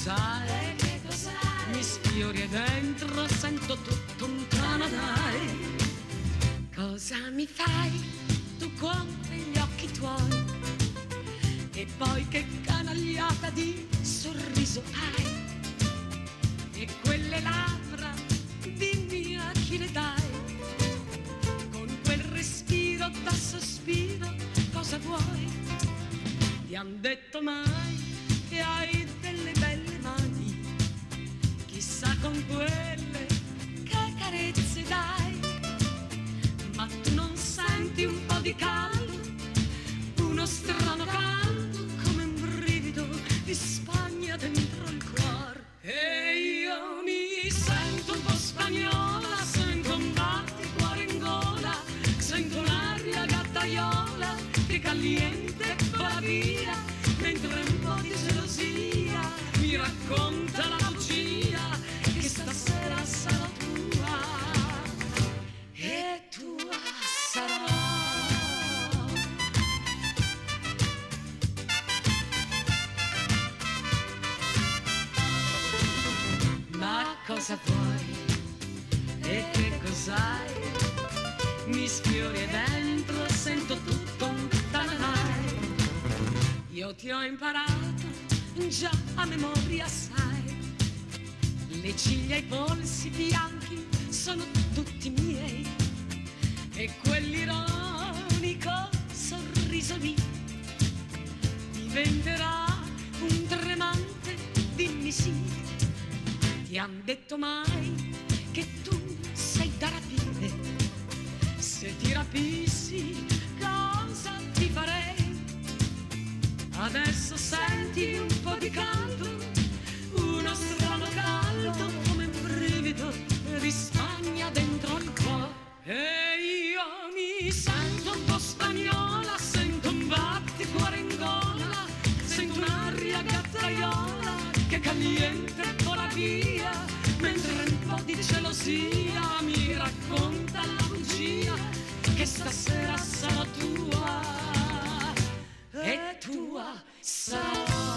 cos'hai? Che cos'hai? Mi sfiori dentro, sento tutto un Canadai. Cosa mi fai tu con quegli occhi tuoi? E poi che canagliata di sorriso hai? E quelle labbra, dimmi a chi le dai? Con quel respiro da sospiro, cosa vuoi? Ti han detto mai che hai delle belle mani? Chissà con quelle che carezze dai. Ma tu non senti un po' di caldo? Uno strano caldo come un brivido di Spagna dentro il cuore. E io mi sento un po' spagnola, sento un batticuore in gola, sento un'aria gattaiola che caliente va via, mentre un po' di gelosia mi racconta la bugia che stasera sarò tua e tua sarò. Ma cosa vuoi e che cos'hai? Mi sfiori dentro, sento tutto un tananai. Io ti ho imparato già a memoria, sai. Le ciglia e i polsi bianchi sono tutti miei. E quell'ironico sorriso lì diventerà un tremante dimmi sì. Ti han detto mai che tu sei da rapire? Se ti rapissi cosa ti farei? Adesso senti un po' di caldo, uno strano caldo come un brivido di Spagna dentro il cuore. E io mi sento un po' spagnola, sento un batticuore in gola, sento un'aria gattaiola che caliente vola via, mentre un po' di gelosia mi racconta la bugia che stasera sarò tua e tua sarò.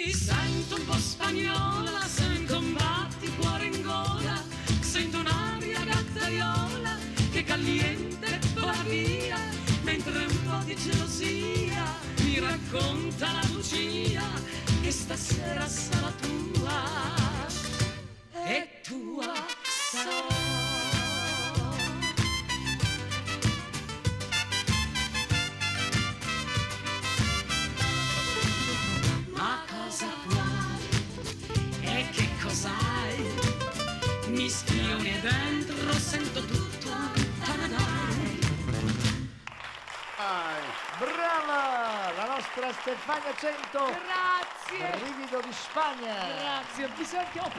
Sento un po' spagnola, sento un batticuore in gola, sento un'aria gattaiola che caliente vola via, mentre un po' di gelosia mi racconta la bugia che stasera sarà tua e tua sarò. Mi schioni dentro, sento tutto un tananai. Brava! La nostra Stefania 100! Grazie. Brivido di Spagna! Grazie, ho bisogno,